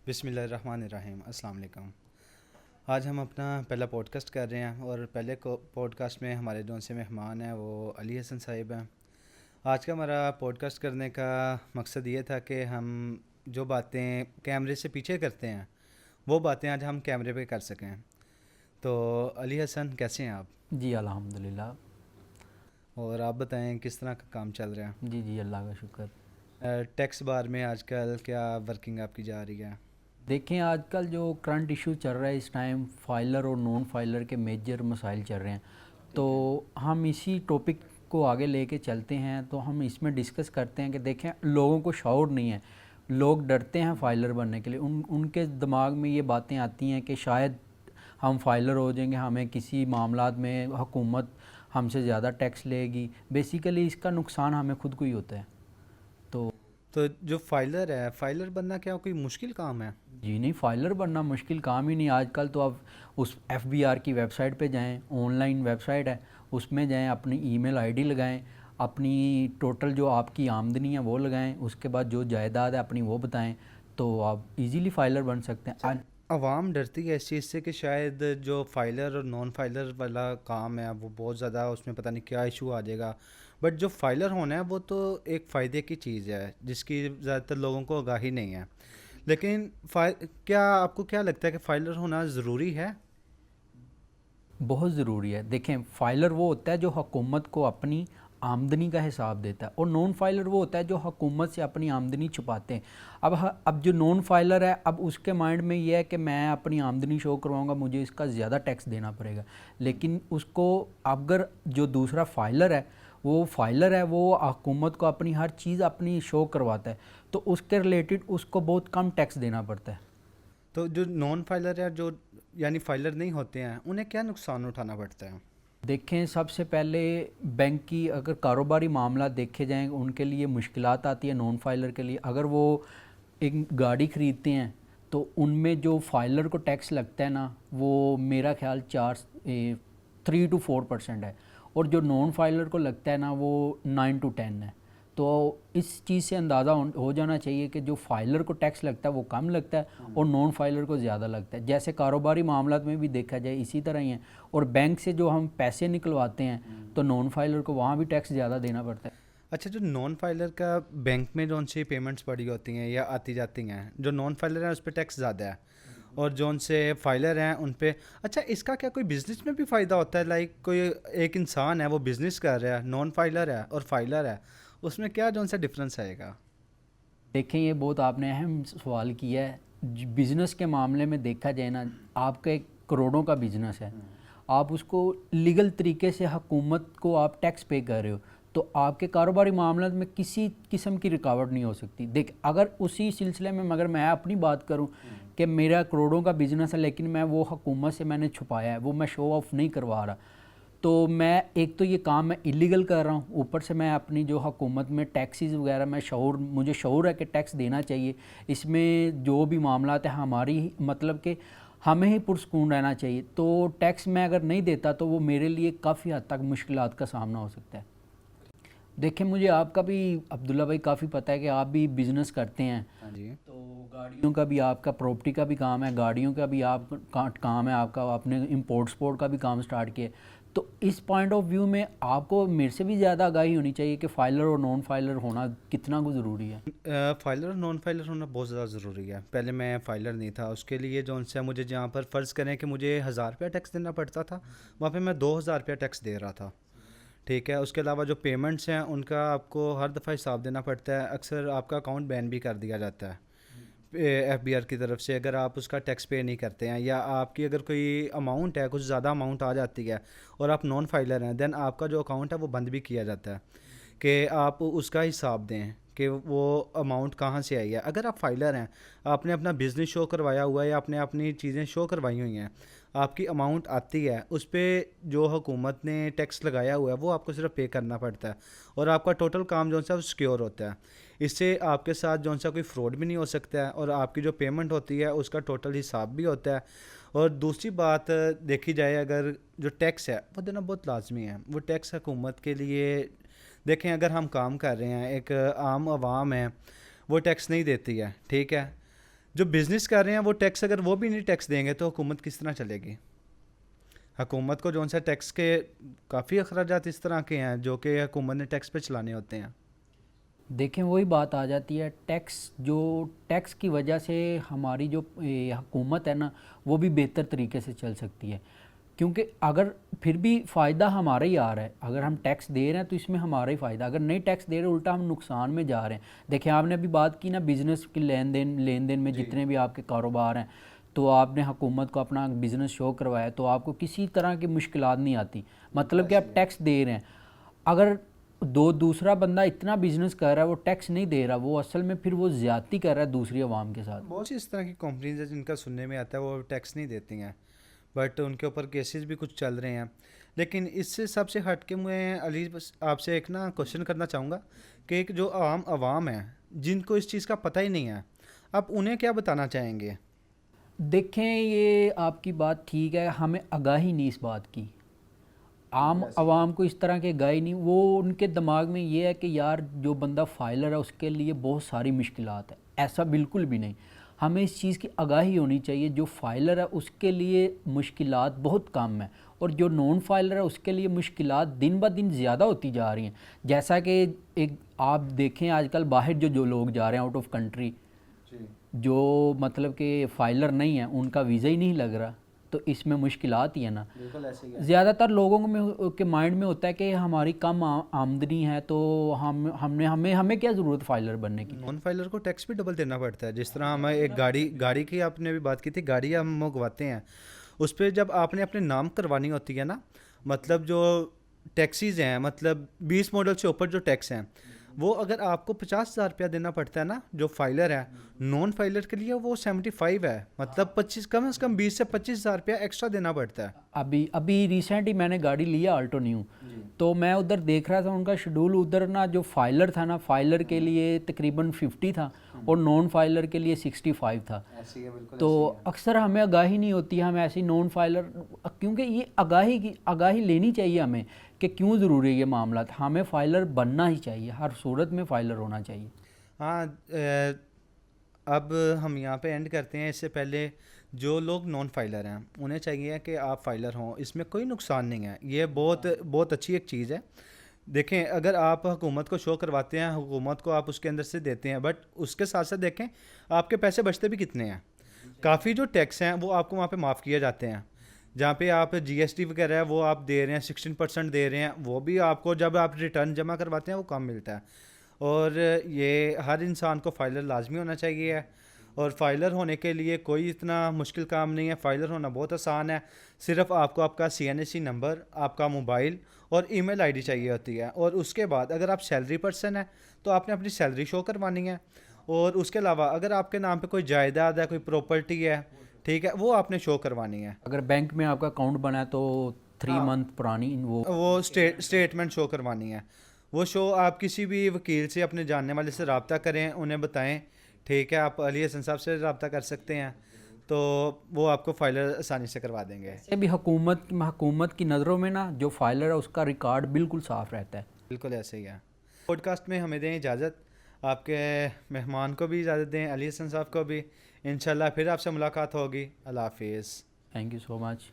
بسم اللہ الرحمن الرحیم. السلام علیکم. آج ہم اپنا پہلا پوڈ کاسٹ کر رہے ہیں اور پہلے پوڈ کاسٹ میں ہمارے جو سے مہمان ہیں وہ علی حسن صاحب ہیں. آج کا ہمارا پوڈ کاسٹ کرنے کا مقصد یہ تھا کہ ہم جو باتیں کیمرے سے پیچھے کرتے ہیں وہ باتیں آج ہم کیمرے پہ کر سکیں. تو علی حسن کیسے ہیں آپ؟ جی الحمدللہ. اور آپ بتائیں کس طرح کا کام چل رہا جی اللہ کا شکر. ہے؟ ٹیکس بار میں آج کل کیا ورکنگ آپ کی جا رہی ہے؟ دیکھیں آج کل جو کرنٹ ایشو چل رہا ہے اس ٹائم فائلر اور نان فائلر کے میجر مسائل چل رہے ہیں، تو ہم اسی ٹاپک کو آگے لے کے چلتے ہیں. تو ہم اس میں ڈسکس کرتے ہیں کہ دیکھیں لوگوں کو شعور نہیں ہے، لوگ ڈرتے ہیں فائلر بننے کے لیے. ان کے دماغ میں یہ باتیں آتی ہیں کہ شاید ہم فائلر ہو جائیں گے، ہمیں کسی معاملات میں حکومت ہم سے زیادہ ٹیکس لے گی. بیسیکلی اس کا نقصان ہمیں خود کو ہی ہوتا ہے. تو جو فائلر ہے، فائلر بننا کیا کوئی مشکل کام ہے؟ جی نہیں، فائلر بننا مشکل کام ہی نہیں. آج کل تو آپ اس ایف بی آر کی ویب سائٹ پہ جائیں، آن لائن ویب سائٹ ہے، اس میں جائیں، اپنی ای میل آئی ڈی لگائیں، اپنی ٹوٹل جو آپ کی آمدنی ہے وہ لگائیں، اس کے بعد جو جائیداد ہے اپنی وہ بتائیں، تو آپ ایزیلی فائلر بن سکتے ہیں. عوام ڈرتی ہے اس چیز سے کہ شاید جو فائلر اور نان فائلر والا کام ہے وہ بہت زیادہ اس میں پتہ نہیں کیا ایشو آ جائے گا. بٹ جو فائلر ہونا ہے وہ تو ایک فائدے کی چیز ہے جس کی زیادہ تر لوگوں کو آگاہی نہیں ہے. لیکن کیا آپ کو کیا لگتا ہے کہ فائلر ہونا ضروری ہے؟ بہت ضروری ہے. دیکھیں فائلر وہ ہوتا ہے جو حکومت کو اپنی آمدنی کا حساب دیتا ہے، اور نان فائلر وہ ہوتا ہے جو حکومت سے اپنی آمدنی چھپاتے ہیں. اب جو نان فائلر ہے، اب اس کے مائنڈ میں یہ ہے کہ میں اپنی آمدنی شو کرواؤں گا، مجھے اس کا زیادہ ٹیکس دینا پڑے گا. لیکن اس کو اگر جو دوسرا فائلر ہے وہ حکومت کو اپنی ہر چیز اپنی شو کرواتا ہے، تو اس کے ریلیٹڈ اس کو بہت کم ٹیکس دینا پڑتا ہے. تو جو نان فائلر ہے، جو یعنی فائلر نہیں ہوتے ہیں، انہیں کیا نقصان اٹھانا پڑتا ہے؟ دیکھیں سب سے پہلے بینک کی اگر کاروباری معاملات دیکھے جائیں ان کے لیے مشکلات آتی ہیں. نان فائلر کے لیے اگر وہ ایک گاڑی خریدتے ہیں تو ان میں جو فائلر کو ٹیکس لگتا ہے نا، وہ میرا خیال 3 to 4% ہے، اور جو نان فائلر کو لگتا ہے نا وہ 9 to 10 ہے. تو اس چیز سے اندازہ ہو جانا چاہیے کہ جو فائلر کو ٹیکس لگتا ہے وہ کم لگتا ہے اور نان فائلر کو زیادہ لگتا ہے. جیسے کاروباری معاملات میں بھی دیکھا جائے اسی طرح ہی ہیں. اور بینک سے جو ہم پیسے نکلواتے ہیں تو نان فائلر کو وہاں بھی ٹیکس زیادہ دینا پڑتا ہے. اچھا، جو نان فائلر کا بینک میں جو ان سے پیمنٹس پڑی ہوتی ہیں یا آتی جاتی ہیں، جو نان فائلر ہیں اس پہ ٹیکس زیادہ ہے اور جو ان سے فائلر ہیں ان پہ. اچھا، اس کا کیا کوئی بزنس میں بھی فائدہ ہوتا ہے؟ لائک کوئی ایک انسان ہے وہ بزنس کر رہا ہے، نان فائلر ہے اور فائلر ہے، اس میں کیا جو ان سے ڈفرینس آئے گا؟ دیکھیں یہ بہت آپ نے اہم سوال کیا ہے. بزنس کے معاملے میں دیکھا جائے نا، آپ کا ایک کروڑوں کا بزنس ہے، آپ اس کو لیگل طریقے سے حکومت کو آپ ٹیکس پے کر رہے ہو، تو آپ کے کاروباری معاملات میں کسی قسم کی رکاوٹ نہیں ہو سکتی. دیکھ اگر اسی سلسلے میں مگر میں اپنی بات کروں کہ میرا کروڑوں کا بزنس ہے لیکن میں وہ حکومت سے میں نے چھپایا ہے، وہ میں شو آف نہیں کروا رہا، تو میں ایک تو یہ کام میں ایلیگل کر رہا ہوں، اوپر سے میں اپنی جو حکومت میں ٹیکسیز وغیرہ مجھے شعور ہے کہ ٹیکس دینا چاہیے. اس میں جو بھی معاملات ہیں ہماری مطلب کہ ہمیں ہی پرسکون رہنا چاہیے. تو ٹیکس میں اگر نہیں دیتا تو وہ میرے لیے کافی حد تک مشکلات کا سامنا ہو سکتا ہے. دیکھیں مجھے آپ کا بھی عبداللہ بھائی کافی پتہ ہے کہ آپ بھی بزنس کرتے ہیں. ہاں جی. تو گاڑیوں کا بھی آپ کا پراپرٹی کا بھی کام ہے، گاڑیوں کا بھی آپ کام ہے، آپ کا آپ نے امپورٹ سپورٹ کا بھی کام سٹارٹ کیا. تو اس پوائنٹ آف ویو میں آپ کو میرے سے بھی زیادہ آگاہی ہونی چاہیے کہ فائلر اور نان فائلر ہونا کتنا کو ضروری ہے. فائلر اور نان فائلر ہونا بہت زیادہ ضروری ہے. پہلے میں فائلر نہیں تھا، اس کے لیے جو ان سے مجھے جہاں پر فرض کریں کہ مجھے 1000 روپیہ ٹیکس دینا پڑتا تھا، وہاں پہ میں 2000 روپیہ ٹیکس دے رہا تھا. ٹھیک ہے. اس کے علاوہ جو پیمنٹس ہیں ان کا آپ کو ہر دفعہ حساب دینا پڑتا ہے. اکثر آپ کا اکاؤنٹ بین بھی کر دیا جاتا ہے ایف بی آر کی طرف سے اگر آپ اس کا ٹیکس پے نہیں کرتے ہیں، یا آپ کی اگر کوئی اماؤنٹ ہے، کچھ زیادہ اماؤنٹ آ جاتی ہے اور آپ نان فائلر ہیں، دین آپ کا جو اکاؤنٹ ہے وہ بند بھی کیا جاتا ہے کہ آپ اس کا حساب دیں کہ وہ اماؤنٹ کہاں سے آئی ہے. اگر آپ فائلر ہیں، آپ نے اپنا بزنس شو کروایا ہوا ہے یا آپ نے اپنی چیزیں شو کروائی ہوئی ہیں، آپ کی اماؤنٹ آتی ہے، اس پہ جو حکومت نے ٹیکس لگایا ہوا ہے وہ آپ کو صرف پے کرنا پڑتا ہے اور آپ کا ٹوٹل کام جو ہے وہ سیکیور ہوتا ہے. اس سے آپ کے ساتھ جو سا کوئی فراڈ بھی نہیں ہو سکتا ہے اور آپ کی جو پیمنٹ ہوتی ہے اس کا ٹوٹل حساب بھی ہوتا ہے. اور دوسری بات دیکھی جائے، اگر جو ٹیکس ہے وہ دینا بہت لازمی ہے. وہ ٹیکس حکومت کے لیے، دیکھیں اگر ہم کام کر رہے ہیں، ایک عام عوام ہے وہ ٹیکس نہیں دیتی ہے، ٹھیک ہے، جو بزنس کر رہے ہیں وہ ٹیکس اگر وہ بھی نہیں ٹیکس دیں گے تو حکومت کس طرح چلے گی؟ حکومت کو جو ان سے ٹیکس کے کافی اخراجات اس طرح کے ہیں جو کہ حکومت نے ٹیکس پہ چلانے ہوتے ہیں. دیکھیں وہی بات آ جاتی ہے، ٹیکس کی وجہ سے ہماری جو حکومت ہے نا وہ بھی بہتر طریقے سے چل سکتی ہے، کیونکہ اگر پھر بھی فائدہ ہمارا ہی آ رہا ہے. اگر ہم ٹیکس دے رہے ہیں تو اس میں ہمارا ہی فائدہ، اگر نہیں ٹیکس دے رہے الٹا ہم نقصان میں جا رہے ہیں. دیکھیں آپ نے ابھی بات کی نا بزنس کی لین دین میں جتنے بھی آپ کے کاروبار ہیں، تو آپ نے حکومت کو اپنا بزنس شو کروایا تو آپ کو کسی طرح کی مشکلات نہیں آتی، مطلب کہ آپ ٹیکس دے رہے ہیں. اگر دوسرا بندہ اتنا بزنس کر رہا ہے وہ ٹیکس نہیں دے رہا، وہ اصل میں پھر وہ زیادتی کر رہا ہے دوسری عوام کے ساتھ. بہت سی اس طرح کی کمپنیز ہیں جن کا سننے میں آتا ہے وہ ٹیکس نہیں دیتی ہیں، بٹ ان کے اوپر کیسز بھی کچھ چل رہے ہیں. لیکن اس سے سب سے ہٹ کے میں علی بس آپ سے ایک نا کوشچن کرنا چاہوں گا کہ ایک جو عوام ہے جن کو اس چیز کا پتہ ہی نہیں ہے، آپ انہیں کیا بتانا چاہیں گے؟ دیکھیں یہ آپ کی بات ٹھیک ہے، ہمیں آگاہی نہیں اس بات کی، عام عوام کو اس طرح کے آگاہی نہیں. وہ ان کے دماغ میں یہ ہے کہ یار جو بندہ فائلر ہے اس کے لیے بہت ساری مشکلات ہیں. ایسا بالکل بھی نہیں. ہمیں اس چیز کی آگاہی ہونی چاہیے، جو فائلر ہے اس کے لیے مشکلات بہت کم ہیں، اور جو نون فائلر ہے اس کے لیے مشکلات دن بہ دن زیادہ ہوتی جا رہی ہیں. جیسا کہ ایک آپ دیکھیں آج کل باہر جو لوگ جا رہے ہیں آؤٹ آف کنٹری، جو مطلب کہ فائلر نہیں ہیں ان کا ویزا ہی نہیں لگ رہا، تو اس میں مشکلات ہی ہے نا. زیادہ تر لوگوں کے مائنڈ میں ہوتا ہے کہ ہماری کم آمدنی ہے تو ہمیں کیا ضرورت فائلر بننے کی. نان فائلر کو ٹیکس بھی ڈبل دینا پڑتا ہے. جس طرح ہمیں ایک گاڑی کی آپ نے بھی بات کی تھی، گاڑی ہم منگواتے ہیں، اس پہ جب آپ نے اپنے نام کروانی ہوتی ہے نا، مطلب جو ٹیکسیز ہیں، مطلب 20 ماڈل سے اوپر جو ٹیکس ہیں وہ اگر آپ کو 50,000 روپیہ دینا پڑتا ہے نا جو فائلر ہے، نان فائلر کے لیے وہ 75 ہے، مطلب 25 کم از کم 20 سے 25,000 روپیہ ایکسٹرا دینا پڑتا ہے. ابھی ریسنٹ ہی میں نے گاڑی لیا آلٹو نیو، تو میں ادھر دیکھ رہا تھا ان کا شیڈول، ادھر نا جو فائلر تھا نا، فائلر کے لیے تقریباً 50 تھا اور نان فائلر کے لیے 65 تھا. تو اکثر ہمیں آگاہی نہیں ہوتی، ہم ایسی نان فائلر، کیونکہ یہ آگاہی لینی چاہیے ہمیں کہ کیوں ضروری ہے یہ معاملات. ہمیں فائلر بننا ہی چاہیے، ہر صورت میں فائلر ہونا چاہیے. ہاں اب ہم یہاں پہ اینڈ کرتے ہیں. اس سے پہلے جو لوگ نان فائلر ہیں انہیں چاہیے کہ آپ فائلر ہوں، اس میں کوئی نقصان نہیں ہے، یہ بہت اچھی ایک چیز ہے. دیکھیں اگر آپ حکومت کو شو کرواتے ہیں، حکومت کو آپ اس کے اندر سے دیتے ہیں، بٹ اس کے ساتھ ساتھ دیکھیں آپ کے پیسے بچتے بھی کتنے ہیں. کافی جو ٹیکس ہیں وہ آپ کو وہاں پہ معاف کیے جاتے ہیں، جہاں پہ آپ جی ایس ٹی وغیرہ ہے وہ آپ دے رہے ہیں 16% دے رہے ہیں، وہ بھی آپ کو جب آپ ریٹرن جمع کرواتے ہیں وہ کم ملتا ہے. اور یہ ہر انسان کو فائلر لازمی ہونا چاہیے، اور فائلر ہونے کے لیے کوئی اتنا مشکل کام نہیں ہے. فائلر ہونا بہت آسان ہے، صرف آپ کو آپ کا CNSC نمبر، آپ کا موبائل اور ای میل ID چاہیے ہوتی ہے. اور اس کے بعد اگر آپ سیلری پرسن ہیں تو آپ نے اپنی سیلری شو کروانی ہے. اور اس کے علاوہ اگر آپ کے نام پہ کوئی جائیداد ہے، کوئی پراپرٹی ہے، ٹھیک ہے، وہ آپ نے شو کروانی ہے. اگر بینک میں آپ کا اکاؤنٹ بنا ہے تو 3 منتھ پرانی وہ اسٹیٹمنٹ شو کروانی ہے. وہ شو آپ کسی بھی وکیل سے، اپنے جاننے والے سے رابطہ کریں، انہیں بتائیں، ٹھیک ہے. آپ علی حسن صاحب سے رابطہ کر سکتے ہیں، تو وہ آپ کو فائلر آسانی سے کروا دیں گے. بھی حکومت کی نظروں میں نا جو فائلر ہے اس کا ریکارڈ بالکل صاف رہتا ہے. بالکل ایسے ہی ہے. پوڈ کاسٹ میں ہمیں دیں اجازت، آپ کے مہمان کو بھی اجازت دیں، علی حسن صاحب کو بھی. انشاءاللہ پھر آپ سے ملاقات ہوگی. اللہ حافظ. Thank you so much.